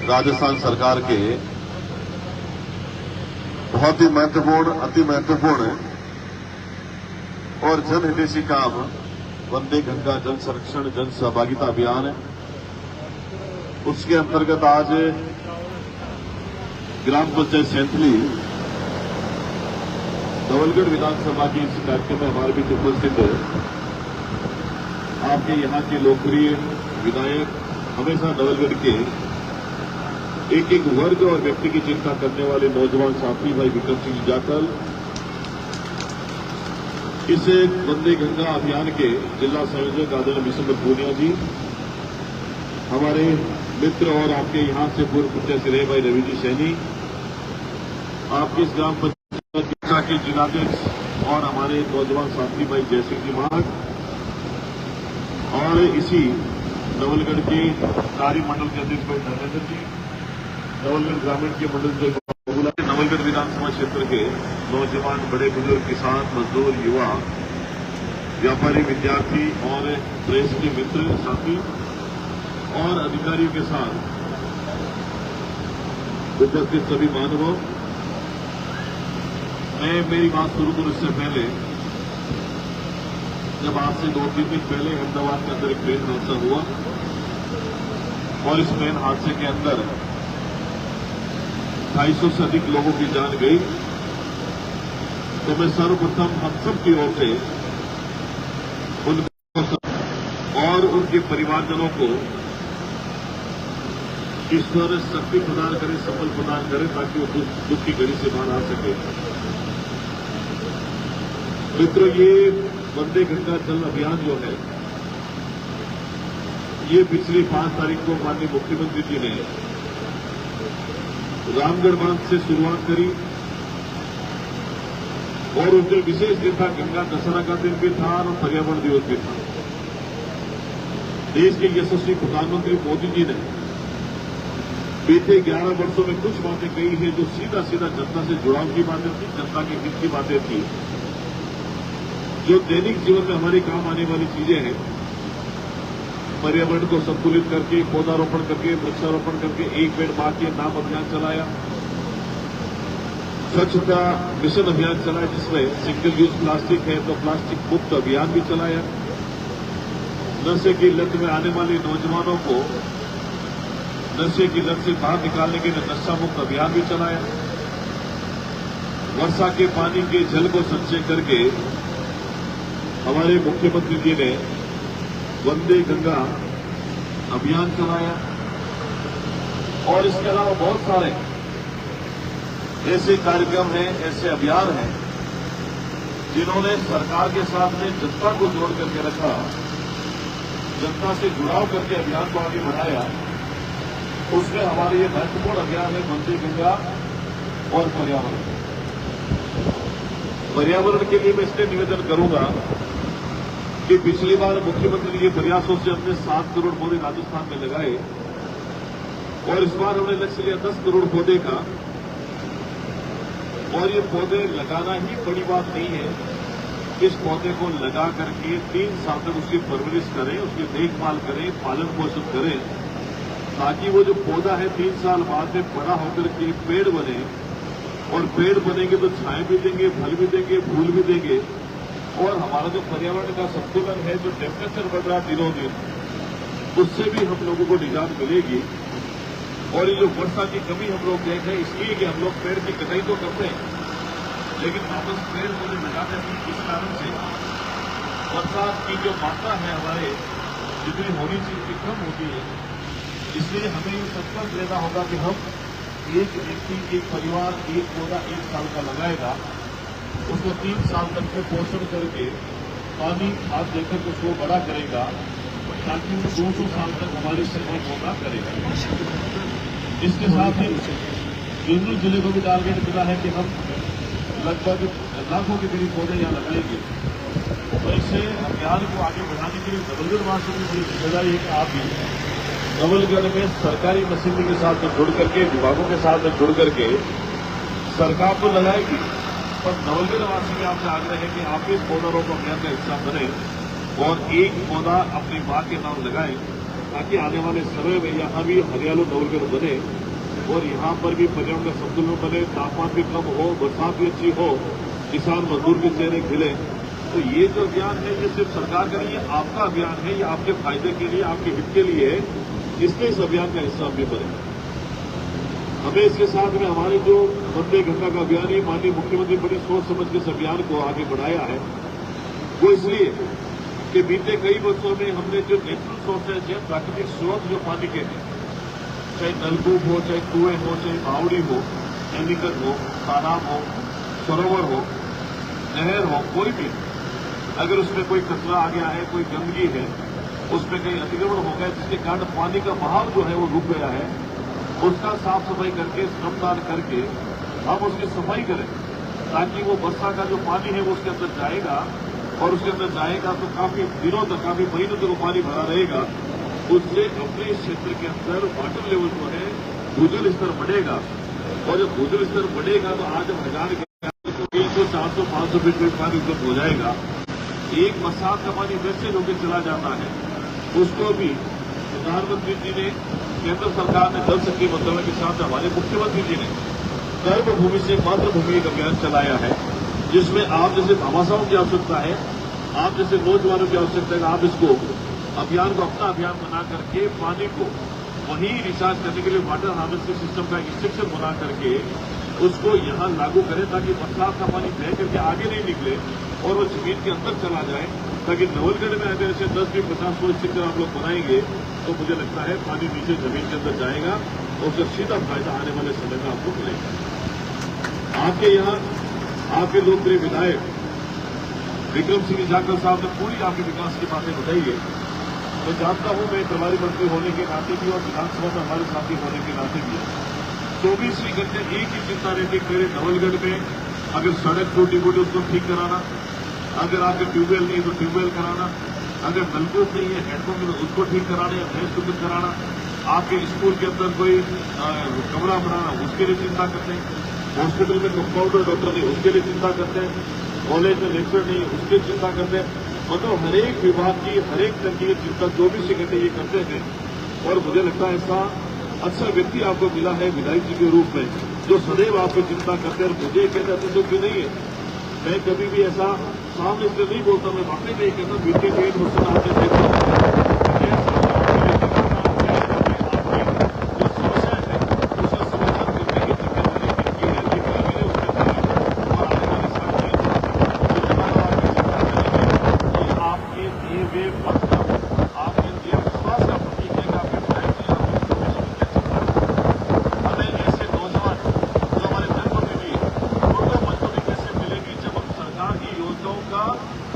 राजस्थान सरकार के बहुत ही महत्वपूर्ण, अति महत्वपूर्ण और जनहितैषी काम वंदे गंगा जल संरक्षण जन सहभागिता अभियान है। उसके अंतर्गत आज ग्राम पंचायत सैंथली नवलगढ़ विधानसभा की इस कार्यक्रम में हमारे बीच उपस्थित आपके यहाँ के लोकप्रिय विधायक, हमेशा नवलगढ़ के एक एक वर्ग और व्यक्ति की चिंता करने वाले नौजवान साथी भाई विक्रम सिंह जाटल, इस वंदे गंगा अभियान के जिला संयोजक आदरणीय विशंबर पूनिया जी, हमारे मित्र और आपके यहां से पूर्व प्रत्याशी रहे भाई रवि जी सैनी, आपके इस ग्राम पंचायत के जिलाध्यक्ष और हमारे नौजवान साथी भाई जयसिंह जी मार्ग, और इसी नवलगढ़ के कार्य मंडल के अध्यक्ष भाई धर्मेंद्र जी, नवलगढ़ ग्रामीण के मंडल के नवलगढ़ विधानसभा क्षेत्र के नौजवान, बड़े बुजुर्ग, किसान, मजदूर, युवा, व्यापारी, विद्यार्थी और प्रेस के मित्र साथी और अधिकारियों के साथ उपस्थित सभी मानवों, मैं मेरी बात शुरू करूं इससे पहले, जब आज से 2-3 दिन पहले अहमदाबाद के अंदर एक ट्रेन हादसा हुआ और इस ट्रेन हादसे के अंदर 250 से अधिक लोगों की जान गई, तो मैं सर्वप्रथम हम सब की ओर से उनको और उनके परिवारजनों को ईश्वर शक्ति प्रदान करे, सफल प्रदान करे, ताकि वो दुख की घड़ी से बाहर आ सके। मित्रों, ये वंदे गंगा जल अभियान जो है, ये पिछली 5 तारीख को माननीय मुख्यमंत्री जी ने रामगढ़ बांध से शुरुआत करी और उस दिन विशेष दिन था, गंगा दशहरा का दिन भी था और पर्यावरण दिवस भी था। देश के यशस्वी प्रधानमंत्री मोदी जी ने बीते 11 वर्षों में कुछ बातें कही है जो सीधा सीधा जनता से जुड़ाव की बातें थी, जनता के हित की बातें थी, जो दैनिक जीवन में हमारे काम आने वाली चीजें हैं। पर्यावरण को संतुलित करके, पौधारोपण करके, वृक्षारोपण करके, एक पेड़ मां के नाम अभियान चलाया, स्वच्छता मिशन अभियान चलाया, जिसमें सिंगल यूज प्लास्टिक है तो प्लास्टिक मुक्त अभियान भी चलाया, नशे की लत में आने वाले नौजवानों को नशे की लत से बाहर निकालने के लिए नशा मुक्त अभियान भी चलाया, वर्षा के पानी के जल को संचय करके हमारे मुख्यमंत्री जी ने वंदे गंगा अभियान चलाया, और इसके अलावा बहुत सारे ऐसे कार्यक्रम हैं, ऐसे अभियान हैं जिन्होंने सरकार के साथ में जनता को जोड़ करके रखा, जनता से जुड़ाव करके अभियान को आगे बढ़ाया। उसमें हमारे ये महत्वपूर्ण अभियान है वंदे गंगा और पर्यावरण। पर्यावरण के लिए मैं इसलिए निवेदन करूंगा कि पिछली बार मुख्यमंत्री के प्रयासों से हमने 7 करोड़ पौधे राजस्थान में लगाए और इस बार हमने लक्ष्य लिया 10 करोड़ पौधे का। और ये पौधे लगाना ही बड़ी बात नहीं है, इस पौधे को लगा करके 3 साल तक उसकी परवरिश करें, उसकी देखभाल करें, पालन पोषण करें, ताकि वो जो पौधा है 3 साल बाद में बड़ा होकर के पेड़ बने, और पेड़ बनेंगे तो छाए भी देंगे, फल भी देंगे, फूल भी देंगे, और हमारा जो पर्यावरण का संतुलन है, जो टेम्परेचर बढ़ रहा दिनों दिन, उससे भी हम लोगों को निजात मिलेगी। और ये जो वर्षा की कमी हम लोग देख रहे हैं, इसलिए कि हम लोग पेड़ की कटाई तो करते हैं, लेकिन वापस पेड़ पौधे लगाते हैं, इस कारण से बरसात की जो मात्रा है हमारे जितनी होनी चाहिए कम होती है। इसलिए हमें ये संकल्प लेना होगा कि हम एक व्यक्ति, एक परिवार एक पौधा 1 साल का लगाएगा, उसको 3 साल तक में पोषण करके पानी खाद देकर उसको बड़ा करेगा, ताकि वो 200 साल तक हमारी सेवा पौधा करेगा। इसके साथ ही इंदौर जिले को भी टारगेट मिला है कि हम लगभग लाखों के करीब पौधे यहाँ लगाएंगे। तो इससे अभियान को आगे बढ़ाने के लिए नवलगढ़ वासियों की बड़ी जिम्मेदारी है कि आप भी नवलगढ़ में सरकारी मशीनरी के साथ में जुड़ करके, विभागों के साथ में जुड़ करके सरकार तो लगाएगी, पर नवलगढ़ वासी में आपसे आग्रह है कि आप इस पौधारोपण अभियान का हिस्सा बने और एक पौधा अपनी मां के नाम लगाएं, ताकि आने वाले समय में यहाँ भी हरियाणा नवलगढ़ बने और यहाँ पर भी पर्यावरण का संतुलन बने, तापमान भी कम हो, बरसात भी अच्छी हो, किसान मजदूर भी चेहरे खिले। तो ये जो अभियान है ये सिर्फ सरकार का नहीं है, आपका अभियान है, ये आपके फायदे के लिए, आपके हित के लिए है, इसलिए इस अभियान का हिस्सा भी बने। हमें इसके साथ में हमारे जो वंदे गंगा का अभियान है, माननीय मुख्यमंत्री बड़ी सोच समझ के इस अभियान को आगे बढ़ाया है। वो इसलिए कि बीते कई वर्षों में हमने जो नेचुरल सोर्सेज है, प्राकृतिक स्रोत जो पानी के हैं, चाहे नलकूप हो, चाहे कुएं हो, चाहे बावड़ी हो, एनीकट हो, तालाब हो, सरोवर हो, नहर हो, कोई भी, अगर उसमें कोई कचरा आ गया है, कोई गंदगी है, उसमें कहीं अतिक्रमण हो गया जिसके कारण पानी का बहाव जो है वो रुक गया है, उसका साफ सफाई करके, श्रमदान करके हम उसकी सफाई करें, ताकि वो वर्षा का जो पानी है वो उसके अंदर जाएगा और उसके अंदर जाएगा तो काफी दिनों तक, काफी महीनों तक वो पानी भरा रहेगा। उससे अपने क्षेत्र के अंदर वाटर लेवल जो है, भूजल स्तर बढ़ेगा और जब भूजल स्तर बढ़ेगा तो आज हम 1000 तो 300, 400, 500 फीट में पानी उपलब्ध हो जाएगा। एक बरसात का पानी वैसे होकर चला जाता है, उसको भी प्रधानमंत्री जी ने, केंद्र सरकार ने जल शक्ति मंत्रालय के साथ हमारे मुख्यमंत्री जी ने कर्मभूमि से मातृभूमि एक अभियान चलाया है, जिसमें आप जैसे भामाशाहों की आवश्यकता है, आप जैसे नौजवानों की आवश्यकता है, आप इसको अभियान को अपना अभियान बना करके पानी को वहीं रिचार्ज करने के लिए वाटर हार्वेस्टिंग सिस्टम का इंस्ट्रक्शन बना करके उसको यहां लागू करें, ताकि बरसात का पानी बह करके आगे नहीं निकले और वो जमीन के अंदर चला जाए, ताकि नवलगढ़ में अगर ऐसे 10 भी 50 स्ट्रक्चर आप लोग बनाएंगे तो मुझे लगता है पानी नीचे जमीन के अंदर जाएगा और उसका सीधा फायदा आने वाले समय में आपको मिलेगा। आपके यहाँ आपके लोकप्रिय विधायक विक्रम सिंह जाखड़ साहब ने पूरी आपके विकास की बातें बताई है। मैं जानता हूं, मैं प्रभारी मंत्री होने के नाते भी और विधानसभा में हमारे साथी होने के नाते भी 24 घंटे एक ही चिंता रहती मेरे नवलगढ़ में, अगर सड़क टूटी फूटी उसको ठीक कराना, अगर आपके ट्यूबवेल नहीं तो ट्यूबवेल कराना, अगर नलकूप नहीं है, हैंडपंप में उसको ठीक कराना या भैंस को ठीक कराना, आपके स्कूल के अंदर कोई कमरा बनाना उसके लिए चिंता करते हैं, हॉस्पिटल में कंपाउंडर डॉक्टर नहीं उसके लिए चिंता करते हैं, कॉलेज में लेक्चर नहीं उसकी चिंता करते हैं। मतलब हरेक विभाग की हरेक तरीके की चिंता 24 घंटे ये करते हैं और मुझे लगता है ऐसा अच्छा व्यक्ति आपको मिला है विधायक जी के रूप में, जो सदैव आपकी चिंता करते हैं। मुझे कहते हैं तो क्यों नहीं है, मैं कभी भी ऐसा सामने इसलिए नहीं बोलता, मैं वाकई नहीं कहता, बीते 1 वर्ष में आपने देखा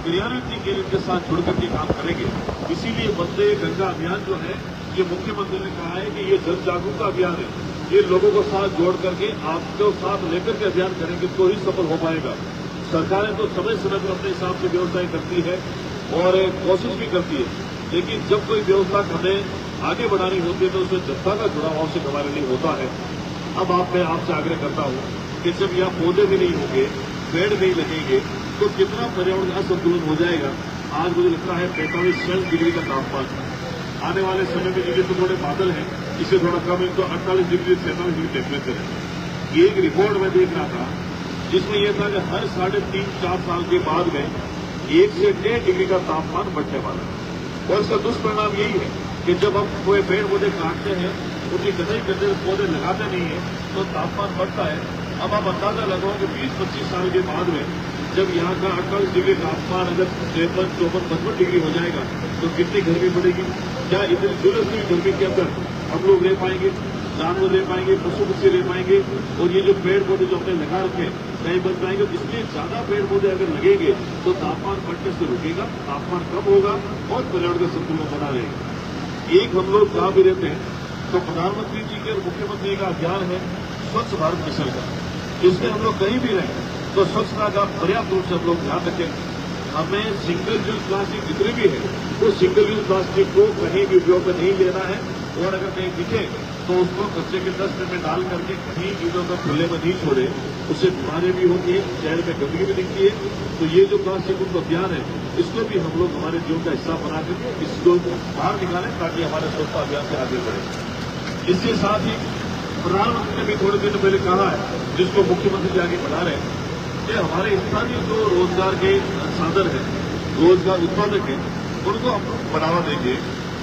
क्रियान्वित के इनके साथ जुड़ करके काम करेंगे। इसीलिए वंदे गंगा अभियान जो है, ये मुख्यमंत्री ने कहा है कि ये जन जागरूकता अभियान है, ये लोगों को साथ जोड़ करके आपको साथ लेकर के अभियान करेंगे तो ही सफल हो पाएगा। सरकारें तो समय समय पर अपने हिसाब से व्यवस्थाएं करती है और कोशिश भी करती है, लेकिन जब कोई व्यवस्था हमें आगे बढ़ानी होती है तो उसमें जनता का जुड़ाव आवश्यक हमारे लिए होता है। अब मैं आपसे आग्रह करता हूं कि जब यहाँ पौधे भी नहीं होंगे, पेड़ नहीं लगेंगे तो कितना पर्यावरण असंतुलन हो जाएगा। आज मुझे लगता है 45 डिग्री का तापमान, आने वाले समय में ये तो थोड़े बादल हैं, इससे थोड़ा कम है तो 48 डिग्री 47 डिग्री टेम्परेचर है। ये एक रिपोर्ट में देख रहा था जिसमें यह था कि हर 3.5-4 साल के बाद में 1 से 1.5 डिग्री का तापमान बढ़ने वाला है। और इसका दुष्परिणाम यही है कि जब हम कोई पेड़ पौधे काटते हैं, उनकी कटाई करते हैं, पौधे लगाते नहीं है तो तापमान बढ़ता है। अब आप अंदाजा लगाओ कि 20-25 साल के बाद में जब यहाँ का 48 डिग्री तापमान अगर 53, 54, 55 डिग्री हो जाएगा तो कितनी गर्मी बढ़ेगी। क्या इतनी जरूरत हुई गर्मी के अंदर हम लोग रह पाएंगे, जानवर रह पाएंगे, पशु पक्षी रह पाएंगे, और ये जो पेड़ पौधे जो हमने लगा रखे नहीं बच पाएंगे। इसलिए ज्यादा पेड़ पौधे अगर लगेंगे तो तापमान बढ़ने से रुकेगा, तापमान कम होगा और पर्यावरण का संतुलन बना रहेगा। एक हम लोग जहां भी रहते हैं तो प्रधानमंत्री जी के और मुख्यमंत्री का अभियान है स्वच्छ भारत मिशन का। इसमें हम लोग कहीं भी रहें तो स्वच्छता का पर्याप्त रूप से हम लोग ध्यान रखें। हमें सिंगल यूज प्लास्टिक जितने भी है वो सिंगल यूज प्लास्टिक को कहीं भी उपयोग में नहीं लेना है, और अगर कहीं दिखे तो उसको कचरे के डस्टबिन में डाल करके कहीं इधर उधर खुले में नहीं छोड़े, उससे बीमारी भी होती है, शहर में गंदगी भी दिखती है। तो ये जो प्लास्टिक मुक्त अभियान है इसको भी हम लोग हमारे जीवन का हिस्सा बना करके इसको बाहर निकालें ताकि हमारे स्वच्छता अभियान से आगे बढ़े। इसके साथ ही प्रधानमंत्री ने भी थोड़े दिन पहले कहा है, जिसको मुख्यमंत्री जी आगे बढ़ा रहे हैं, कि हमारे स्थानीय जो रोजगार के साधन है, रोजगार उत्पादक है, उनको हम लोग बढ़ावा देंगे,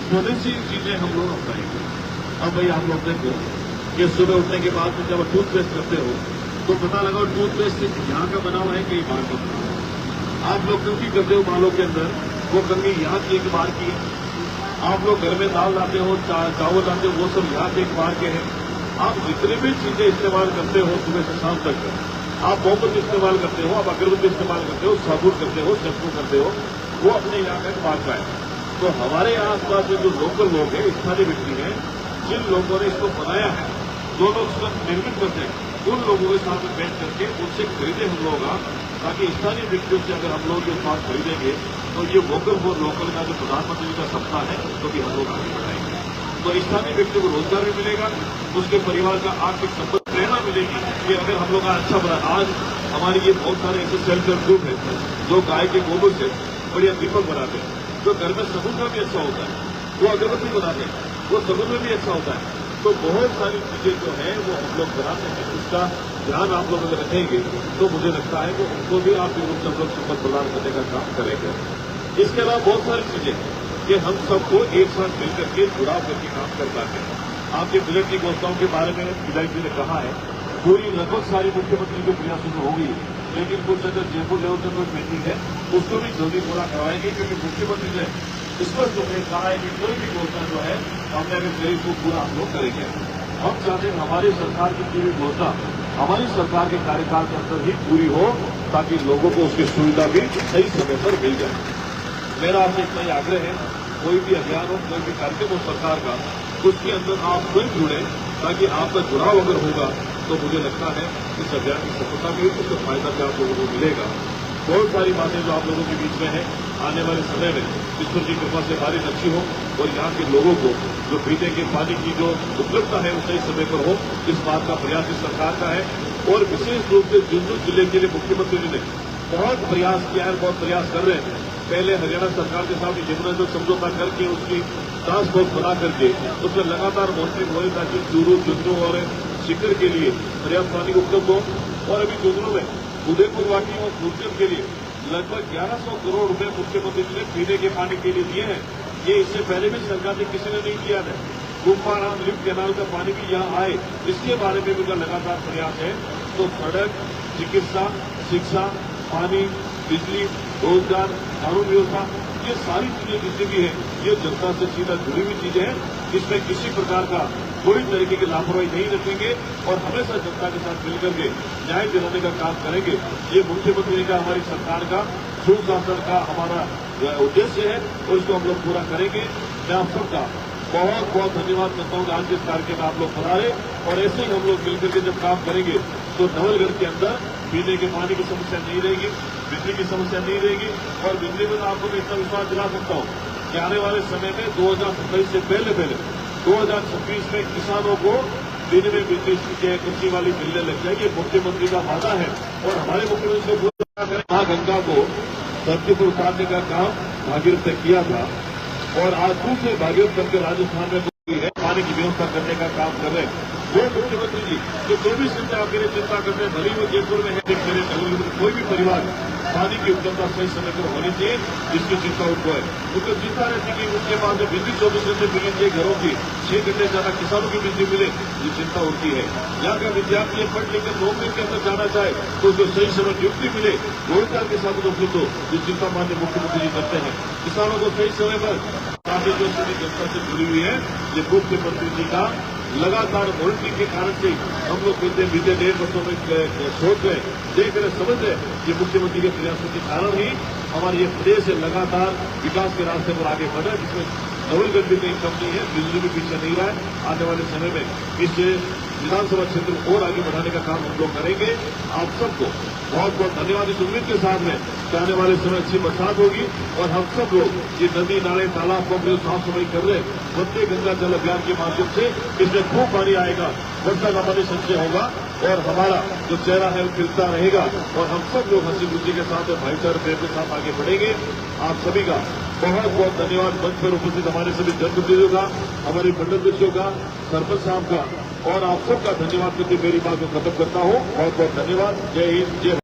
स्वदेशी चीजें हम लोग अपनाएंगे। अब भाई आप लोग देखो कि सुबह उठने के बाद में जब टूथपेस्ट करते हो तो पता लगा टूथपेस्ट यहाँ का बना हुआ है कई बार का बना हुआ है। आप लोग कंघी करते हो बालों के अंदर, वो कंघी यहाँ की एक बार की है। आप लोग घर में दाल लाते हो, चावल लाते हो, वो सब यहाँ के एक बार के हैं। आप जितने भी चीजें इस्तेमाल करते हो सुबह से शाम तक, आप मोमबत्ती इस्तेमाल करते हो, आप अगरबत्ती इस्तेमाल करते हो, साबुन करते हो, शैम्पू करते हो, वो अपने यहाँ का बार का है। तो हमारे आसपास में जो लोकल लोग हैं, स्थानीय व्यक्ति हैं, जिन लोगों ने इसको बनाया है, जो लोग इसको निर्मित करते हैं, उन लोगों के साथ में बैठ करके उनसे खरीदे हम लोग, ताकि स्थानीय व्यक्तियों से अगर हम लोग ये उत्पाद खरीदेंगे तो ये वोकल फॉर लोकल का जो प्रधानमंत्री जी का सपना है उसको भी हम लोग आगे बढ़ाएंगे। तो स्थानीय व्यक्तियों को रोजगार भी मिलेगा, उसके परिवार का आर्थिक संपत्ति प्रेरणा मिलेगी कि अगर हम लोग अच्छा बना। आज हमारे ये बहुत सारे ऐसे सेल्फ हेल्प ग्रुप है जो गाय के गोबर से बढ़िया दीपक बनाते हैं, जो घर में सबूत का भी अच्छा होता है, वो अगरबत्ती बनाते हैं, वो सबूत में भी अच्छा होता है। तो बहुत सारी चीजें जो है वो हम लोग बनाते हैं, उसका ध्यान आप लोग अगर रखेंगे तो मुझे लगता है कि उनको भी आर्थिक रूप से हम लोग संपत्ति प्रदान करने का काम करेंगे। इसके अलावा बहुत सारी चीजें कि हम सबको एक साथ मिलकर के जुड़ाव करके काम कर पाते हैं। आपके बजट की घोषणाओं के बारे में विधायक जी ने कहा है, पूरी लगभग सारी मुख्यमंत्री के प्रयासों में होगी, लेकिन कुछ अगर जयपुर लेवल पर कोई पेंडिंग है उसको भी जल्दी पूरा करवाएंगे, क्योंकि मुख्यमंत्री ने स्पष्ट रूप से कहा है कि कोई भी घोषणा जो है हमने अगर कही उसको पूरा हम लोग करेंगे। हम चाहते हैं हमारी सरकार की पूरी घोषणा हमारी सरकार के कार्यकाल के अंदर ही पूरी हो, ताकि लोगों को उसकी सुविधा भी सही समय पर मिल जाए। मेरा आपसे इतना ही आग्रह है, कोई भी अभियान हो, कोई भी कार्यक्रम हो सरकार का, उसके अंदर आप स्वयं जुड़े, ताकि आपका जुड़ाव अगर होगा तो मुझे लगता है इस अभियान की सफलता भी उसका फायदा भी आप लोगों को मिलेगा। बहुत सारी बातें जो आप लोगों के बीच में है, आने वाले समय में ईश्वर की कृपा से बारिश अच्छी हो और यहाँ के लोगों को जो पीने के पानी की जो उपलब्धता है वो सही समय पर हो, इस बात का प्रयास इस सरकार का है। और विशेष रूप से झुंझुनू जिले के लिए मुख्यमंत्री जी ने बहुत प्रयास किया है, बहुत प्रयास कर रहे हैं। पहले हरियाणा सरकार के साथ यमुना जल समझौता करके उसकी टास्क फोर्स बना करके उसमें लगातार मॉनिटरिंग हो रही, ताकि चूरू, झुंझुनू और सीकर के लिए पर्याप्त पानी उपलब्ध हो। और अभी झुंझुनू में उदयपुर वाटी और गुर्जर के लिए लगभग 1100 करोड़ रुपए मुख्यमंत्री जी ने पीने के पानी के लिए दिए हैं। ये इससे पहले भी सरकार ने किसी ने नहीं किया है। कुंभाराम लिफ्ट कैनाल का पानी भी यहाँ आए, इसके बारे में भी उनका लगातार प्रयास है। तो सड़क, चिकित्सा, शिक्षा, पानी, बिजली, रोजगार, कानून व्यवस्था, ये सारी चीजें जितनी भी है ये जनता से सीधा जुड़ी हुई चीजें हैं। इसमें किसी प्रकार का कोई तरीके की लापरवाही नहीं रखेंगे और हमेशा जनता के साथ मिलकर के न्याय दिलाने का काम करेंगे। ये मुख्यमंत्री का, हमारी सरकार का, सुशासन का हमारा उद्देश्य है और इसको हम लोग पूरा करेंगे। मैं आप सबका बहुत बहुत धन्यवाद करता हूँ। आज के इस कार्यक्रम में आप लोग बना रहे और ऐसे ही हम लोग मिलकर के जब काम करेंगे तो नवलगढ़ के अंदर पीने के पानी की समस्या नहीं रहेगी, बिजली की समस्या नहीं रहेगी। और बिजली में आपको मैं इतना विश्वास दिला सकता हूँ कि आने वाले समय में 2027 से पहले 2026 में किसानों को दिन में बिजली की कृषि वाली मिलने लग जाएगी। मुख्यमंत्री का वादा है और हमारे मुख्यमंत्री को पूरा करें। मां गंगा को धरती पर उतारने का काम भागीरथ ने किया था और आज दूसरे भागीरथ करके राजस्थान में है पानी की व्यवस्था करने का काम कर रहे हैं। वो मुख्यमंत्री जी जो 24 घंटे आपके लिए चिंता करते हैं, भले वो जयपुर में है, कोई भी परिवार पानी की उपलब्धता सही समय पर होनी चाहिए, जिसकी चिंता उनको है। उनको चिंता रहती कि उनके पास में बिजली 24 घंटे मिलनी चाहिए, घरों की 6 घंटे ज्यादा किसानों की बिजली मिले, ये चिंता उनकी है। यहाँ का विद्यार्थी पढ़ लिखकर नौकरी के अंदर जाना चाहे तो उसको सही समय नियुक्ति मिले, रोजगार के साथ उपलब्ध हो, ये चिंता माननीय मुख्यमंत्री जी करते हैं। किसानों को सही समय पर काफी जो सभी जनता से जुड़ी हुई है, ये मुख्यमंत्री जी का लगातार मॉनिटरिंग के कारण से हम लोग बीते 1.5 वर्षों में सोच रहे, देख रहे, समझ रहे कि मुख्यमंत्री के प्रयासों के कारण ही हमारे ये प्रदेश लगातार विकास के रास्ते पर आगे बढ़ा, जिसमें नवलगढ़ भी कहीं कम नहीं है, बिजली भी पीछे नहीं रहा है। आने वाले समय में इस विधानसभा क्षेत्र को और आगे बढ़ाने का काम हम लोग करेंगे। आप सबको बहुत बहुत धन्यवाद। इस उम्मीद के साथ में कि आने वाले समय अच्छी बरसात होगी और हम सब लोग ये नदी नाले तालाब को अपनी साफ सफाई कर रहे हैं। वंदे गंगा जल अभियान के माध्यम से इसमें खूब पानी आएगा, वर्षा का पानी संचय होगा और हमारा जो चेहरा है वो खिलता रहेगा और हम सब लोग हंसी खुशी के साथ और भाईचारे प्रेम के साथ आगे बढ़ेंगे। आप सभी का बहुत बहुत धन्यवाद। मंच पर उपस्थित हमारे सभी जनप्रतिनिधियों का, हमारे मंडल सदस्यों का, सरपंच साहब का और आप सबका धन्यवाद करके मेरी बात को खत्म करता हूं। बहुत बहुत धन्यवाद। जय हिंद, जय